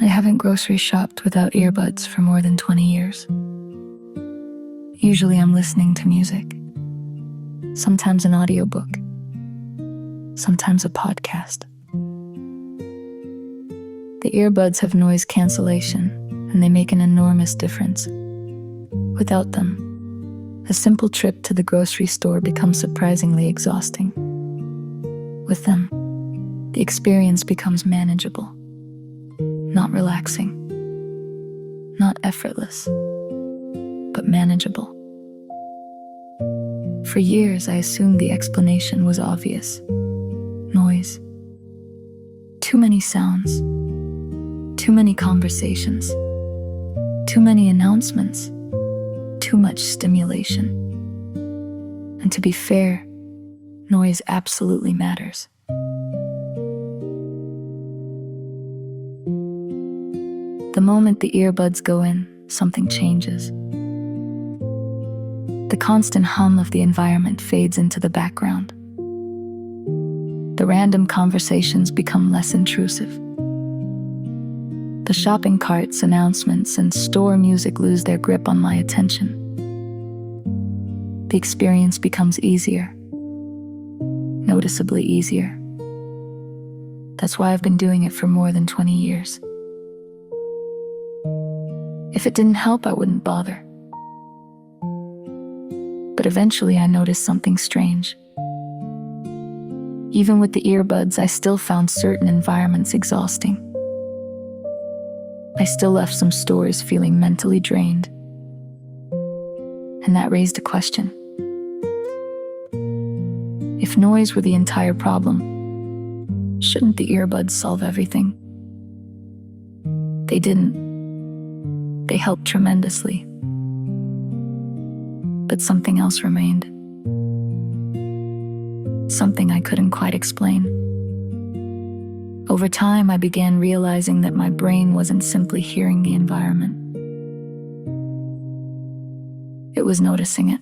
haven't grocery shopped without earbuds for more than 20 years. Usually I'm listening to music, sometimes an audiobook, sometimes a podcast. The earbuds have noise cancellation, and they make an enormous difference. Without them, a simple trip to the grocery store becomes surprisingly exhausting. With them, the experience becomes manageable, not relaxing, not effortless, but manageable. For years, I assumed the explanation was obvious. Noise. Too many sounds. Too many conversations. Too many announcements. Too much stimulation. And to be fair, noise absolutely matters. The moment the earbuds go in, something changes. The constant hum of the environment fades into the background. The random conversations become less intrusive. The shopping carts, announcements, and store music lose their grip on my attention. The experience becomes easier, noticeably easier. That's why I've been doing it for more than 20 years. If it didn't help, I wouldn't bother. But eventually I noticed something strange. Even with the earbuds, I still found certain environments exhausting. I still left some stores feeling mentally drained. And that raised a question. If noise were the entire problem, shouldn't the earbuds solve everything? They didn't. They helped tremendously. But something else remained. Something I couldn't quite explain. Over time, I began realizing that my brain wasn't simply hearing the environment. It was noticing it.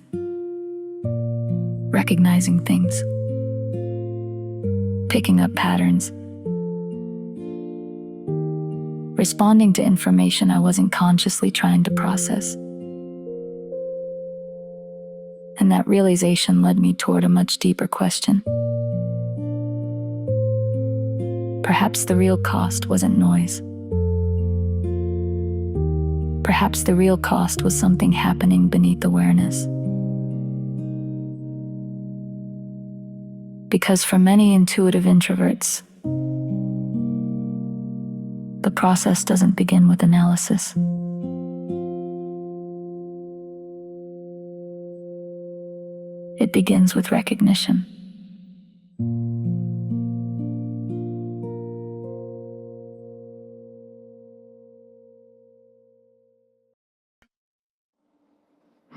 Recognizing things. Picking up patterns. Responding to information I wasn't consciously trying to process. And that realization led me toward a much deeper question. Perhaps the real cost wasn't noise. Perhaps the real cost was something happening beneath awareness. Because for many intuitive introverts, the process doesn't begin with analysis. It begins with recognition.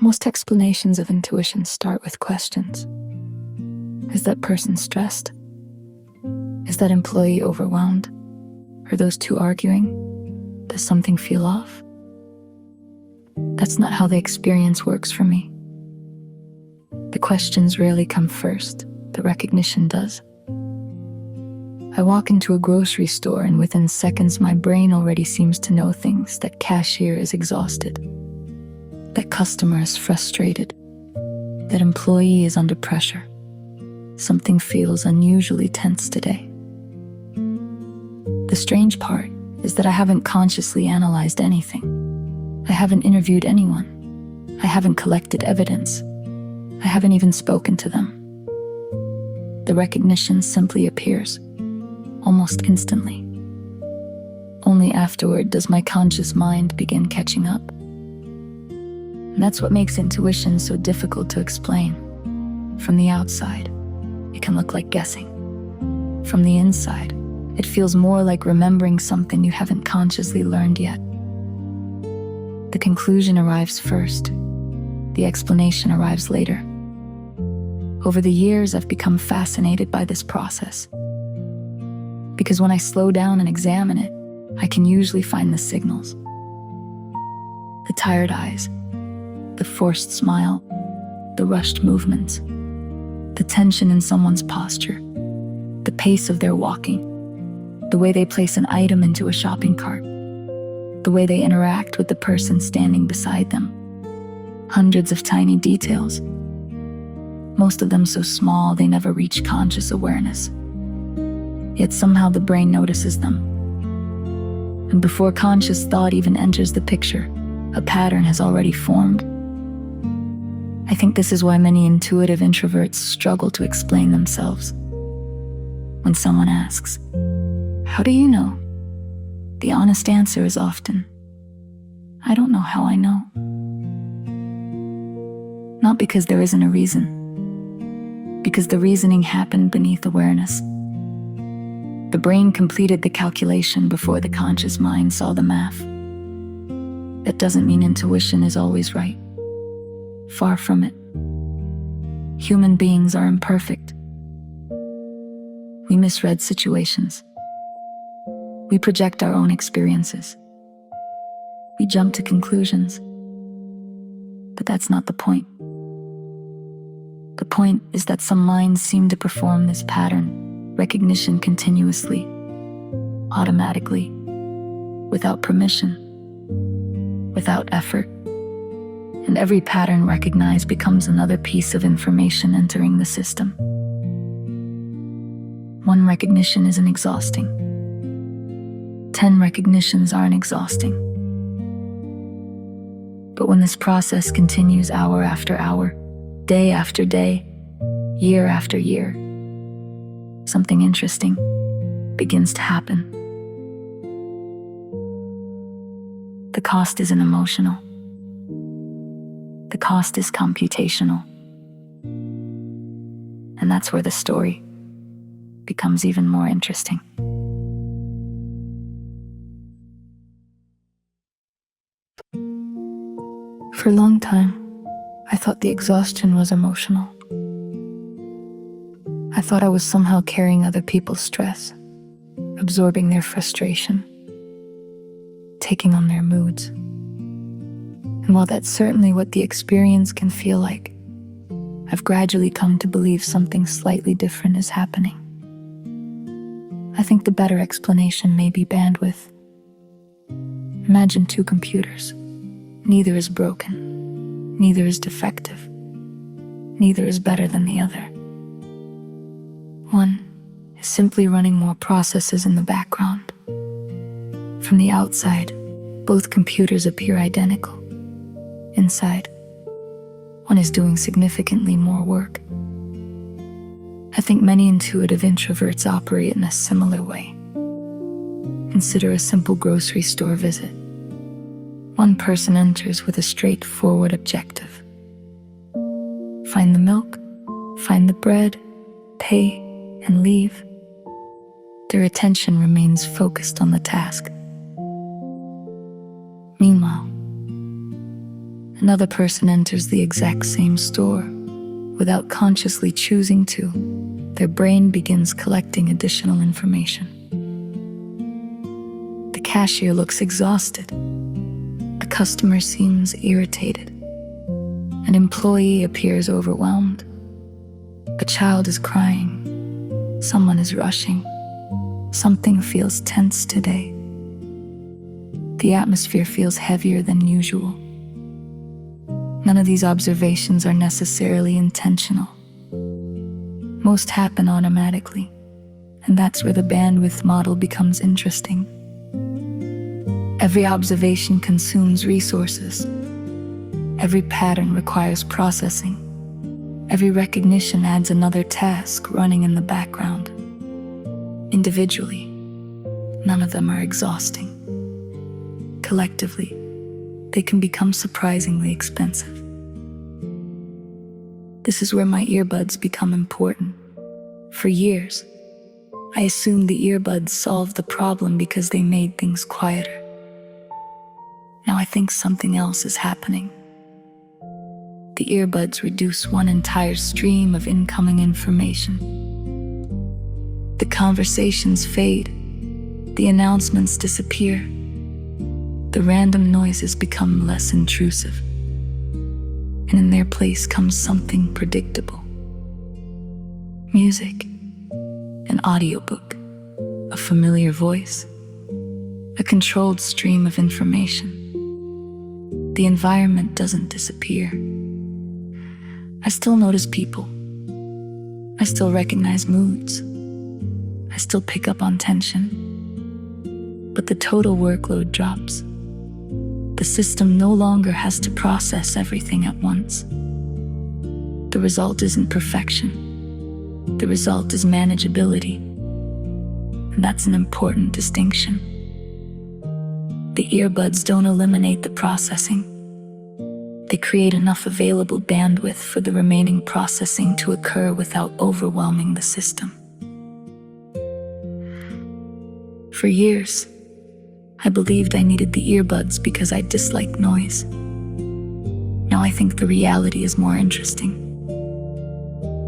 Most explanations of intuition start with questions. Is that person stressed? Is that employee overwhelmed? Are those two arguing? Does something feel off? That's not how the experience works for me. The questions rarely come first, the recognition does. I walk into a grocery store and within seconds my brain already seems to know things. That cashier is exhausted. That customer is frustrated. That employee is under pressure. Something feels unusually tense today. The strange part is that I haven't consciously analyzed anything. I haven't interviewed anyone. I haven't collected evidence. I haven't even spoken to them. The recognition simply appears, almost instantly. Only afterward does my conscious mind begin catching up. And that's what makes intuition so difficult to explain. From the outside, it can look like guessing. From the inside, it feels more like remembering something you haven't consciously learned yet. The conclusion arrives first. The explanation arrives later. Over the years, I've become fascinated by this process. Because when I slow down and examine it, I can usually find the signals. The tired eyes, the forced smile, the rushed movements, the tension in someone's posture, the pace of their walking, the way they place an item into a shopping cart. the way they interact with the person standing beside them. Hundreds of tiny details, most of them so small they never reach conscious awareness. Yet somehow the brain notices them. And before conscious thought even enters the picture, a pattern has already formed. I think this is why many intuitive introverts struggle to explain themselves. When someone asks, "How do you know?" the honest answer is often, "I don't know how I know." Not because there isn't a reason, because the reasoning happened beneath awareness. The brain completed the calculation before the conscious mind saw the math. That doesn't mean intuition is always right. Far from it. Human beings are imperfect. We misread situations. We project our own experiences. We jump to conclusions. But that's not the point. The point is that some minds seem to perform this pattern, recognition continuously, automatically, without permission, without effort. And every pattern recognized becomes another piece of information entering the system. One recognition isn't exhausting. 10 recognitions aren't exhausting. But when this process continues hour after hour, day after day, year after year, something interesting begins to happen. The cost isn't emotional. The cost is computational. And that's where the story becomes even more interesting. For a long time, I thought the exhaustion was emotional. I thought I was somehow carrying other people's stress, absorbing their frustration, taking on their moods. And while that's certainly what the experience can feel like, I've gradually come to believe something slightly different is happening. I think the better explanation may be bandwidth. Imagine two computers. Neither is broken. Neither is defective. Neither is better than the other. One is simply running more processes in the background. From the outside, both computers appear identical. Inside, one is doing significantly more work. I think many intuitive introverts operate in a similar way. Consider a simple grocery store visit. One person enters with a straightforward objective. Find the milk, find the bread, pay, and leave. Their attention remains focused on the task. Meanwhile, another person enters the exact same store. Without consciously choosing to, their brain begins collecting additional information. The cashier looks exhausted. A customer seems irritated. An employee appears overwhelmed. A child is crying. Someone is rushing. Something feels tense today. The atmosphere feels heavier than usual. None of these observations are necessarily intentional. Most happen automatically, and that's where the bandwidth model becomes interesting. Every observation consumes resources. Every pattern requires processing. Every recognition adds another task running in the background. Individually, none of them are exhausting. Collectively, they can become surprisingly expensive. This is where my earbuds become important. For years, I assumed the earbuds solved the problem because they made things quieter. Now I think something else is happening. The earbuds reduce one entire stream of incoming information. The conversations fade. The announcements disappear. The random noises become less intrusive. And in their place comes something predictable. Music, an audiobook, a familiar voice, a controlled stream of information. The environment doesn't disappear. I still notice people. I still recognize moods. I still pick up on tension. But the total workload drops. The system no longer has to process everything at once. The result isn't perfection. The result is manageability. And that's an important distinction. The earbuds don't eliminate the processing. They create enough available bandwidth for the remaining processing to occur without overwhelming the system. For years, I believed I needed the earbuds because I disliked noise. Now I think the reality is more interesting.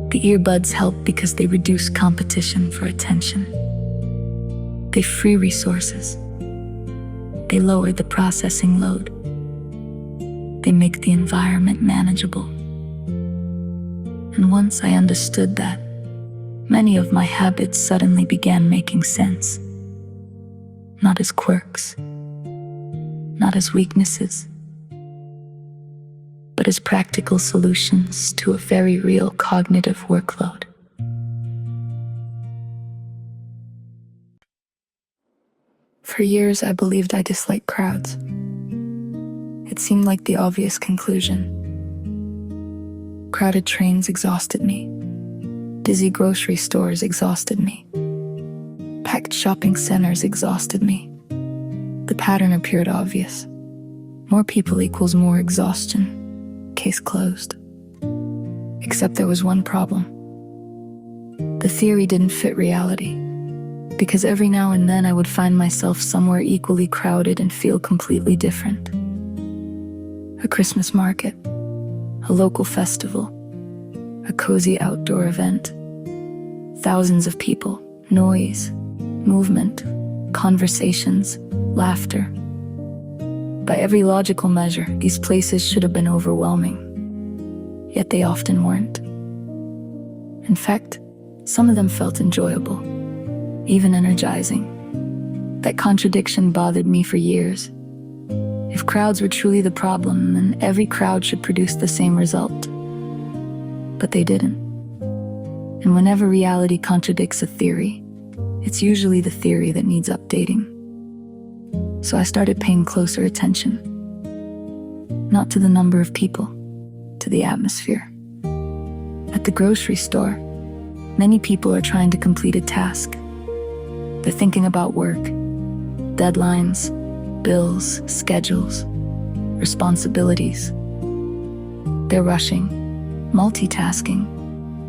The earbuds help because they reduce competition for attention. They free resources. They lower the processing load. They make the environment manageable. And once I understood that, many of my habits suddenly began making sense. Not as quirks, not as weaknesses, but as practical solutions to a very real cognitive workload. For years, I believed I disliked crowds. It seemed like the obvious conclusion. Crowded trains exhausted me. Busy grocery stores exhausted me. Packed shopping centers exhausted me. The pattern appeared obvious. More people equals more exhaustion. Case closed. Except there was one problem. The theory didn't fit reality, because every now and then I would find myself somewhere equally crowded and feel completely different. A Christmas market, a local festival, a cozy outdoor event. Thousands of people, noise, movement, conversations, laughter. By every logical measure, these places should have been overwhelming, yet they often weren't. In fact, some of them felt enjoyable, even energizing. That contradiction bothered me for years. If crowds were truly the problem, then every crowd should produce the same result. But they didn't. And whenever reality contradicts a theory, it's usually the theory that needs updating. So I started paying closer attention. Not to the number of people, to the atmosphere. At the grocery store, many people are trying to complete a task. They're thinking about work, deadlines, bills, schedules, responsibilities. They're rushing, multitasking,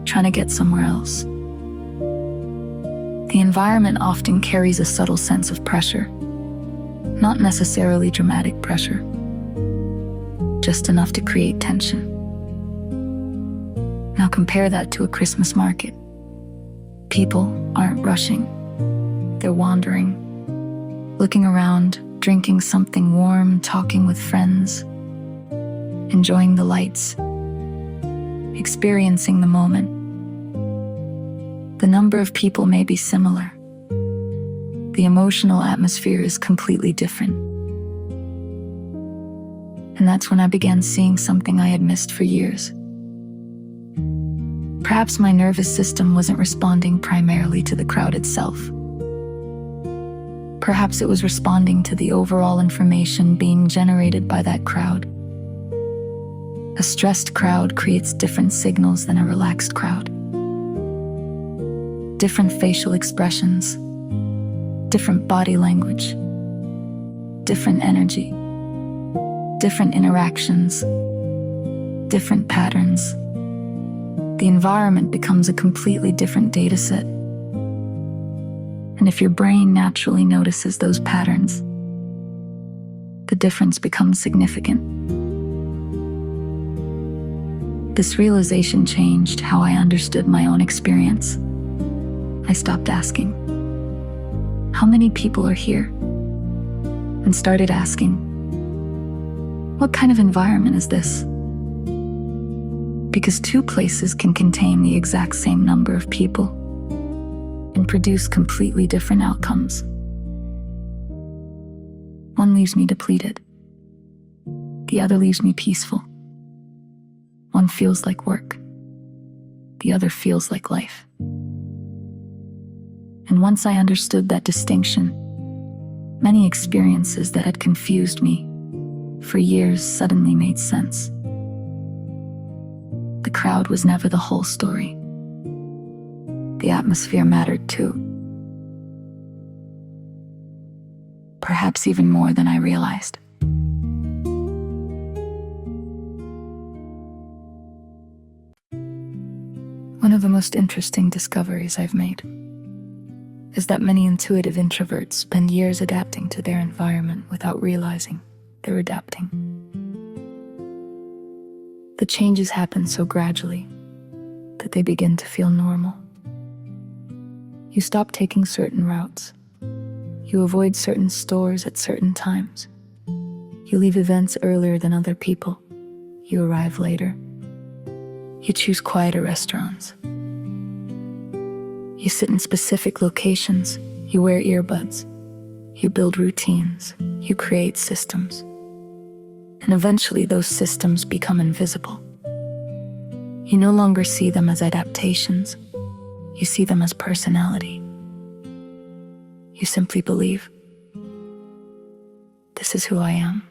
trying to get somewhere else. The environment often carries a subtle sense of pressure, not necessarily dramatic pressure, just enough to create tension. Now compare that to a Christmas market. People aren't rushing. They're wandering, looking around, drinking something warm, talking with friends, enjoying the lights, experiencing the moment. The number of people may be similar. The emotional atmosphere is completely different. And that's when I began seeing something I had missed for years. Perhaps my nervous system wasn't responding primarily to the crowd itself. Perhaps it was responding to the overall information being generated by that crowd. A stressed crowd creates different signals than a relaxed crowd. Different facial expressions, different body language, different energy, different interactions, different patterns. The environment becomes a completely different data set. And if your brain naturally notices those patterns, the difference becomes significant. This realization changed how I understood my own experience. I stopped asking, how many people are here? And started asking, what kind of environment is this? Because two places can contain the exact same number of people and produce completely different outcomes. One leaves me depleted. The other leaves me peaceful. One feels like work. The other feels like life. And once I understood that distinction, many experiences that had confused me for years suddenly made sense. The crowd was never the whole story. The atmosphere mattered too. Perhaps even more than I realized. One of the most interesting discoveries I've made is that many intuitive introverts spend years adapting to their environment without realizing they're adapting. The changes happen so gradually that they begin to feel normal. You stop taking certain routes. You avoid certain stores at certain times. You leave events earlier than other people. You arrive later. You choose quieter restaurants. You sit in specific locations. You wear earbuds. You build routines. You create systems. And eventually those systems become invisible. You no longer see them as adaptations. You see them as personality. You simply believe, this is who I am.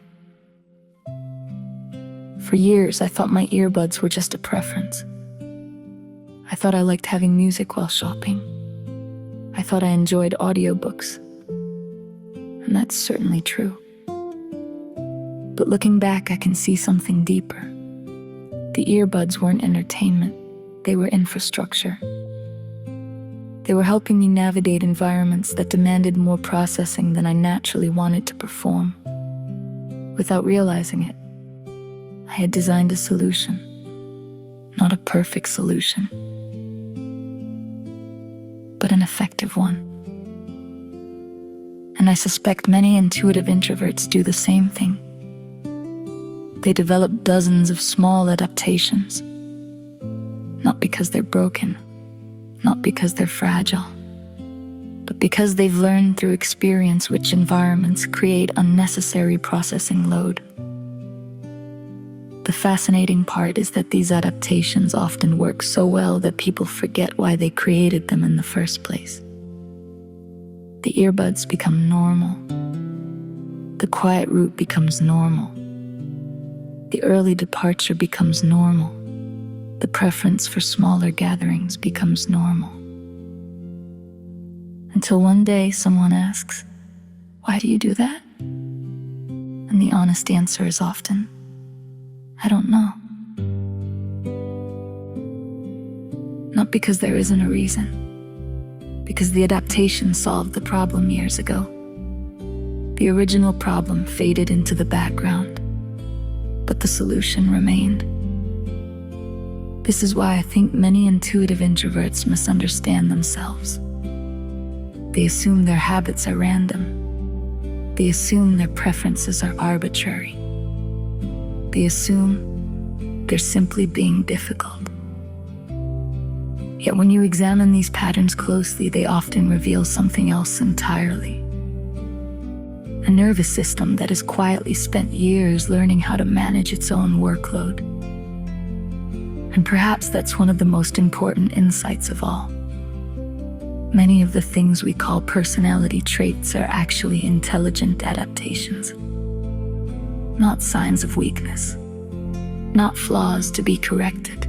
For years, I thought my earbuds were just a preference. I thought I liked having music while shopping. I thought I enjoyed audiobooks. And that's certainly true. But looking back, I can see something deeper. The earbuds weren't entertainment. They were infrastructure. They were helping me navigate environments that demanded more processing than I naturally wanted to perform. Without realizing it, I had designed a solution, not a perfect solution, but an effective one. And I suspect many intuitive introverts do the same thing. They develop dozens of small adaptations, not because they're broken, not because they're fragile, but because they've learned through experience which environments create unnecessary processing load. The fascinating part is that these adaptations often work so well that people forget why they created them in the first place. The earbuds become normal. The quiet route becomes normal. The early departure becomes normal. The preference for smaller gatherings becomes normal. Until one day someone asks, "Why do you do that?" And the honest answer is often, "I don't know." Not because there isn't a reason, because the adaptation solved the problem years ago. The original problem faded into the background, but the solution remained. This is why I think many intuitive introverts misunderstand themselves. They assume their habits are random. They assume their preferences are arbitrary. They assume they're simply being difficult. Yet when you examine these patterns closely, they often reveal something else entirely. A nervous system that has quietly spent years learning how to manage its own workload. And perhaps that's one of the most important insights of all. Many of the things we call personality traits are actually intelligent adaptations. Not signs of weakness, not flaws to be corrected,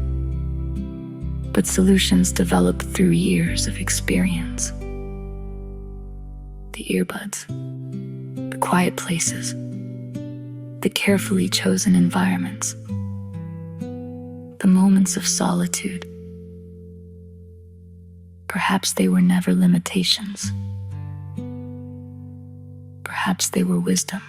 but solutions developed through years of experience. The earbuds, the quiet places, the carefully chosen environments, the moments of solitude. Perhaps they were never limitations. Perhaps they were wisdom.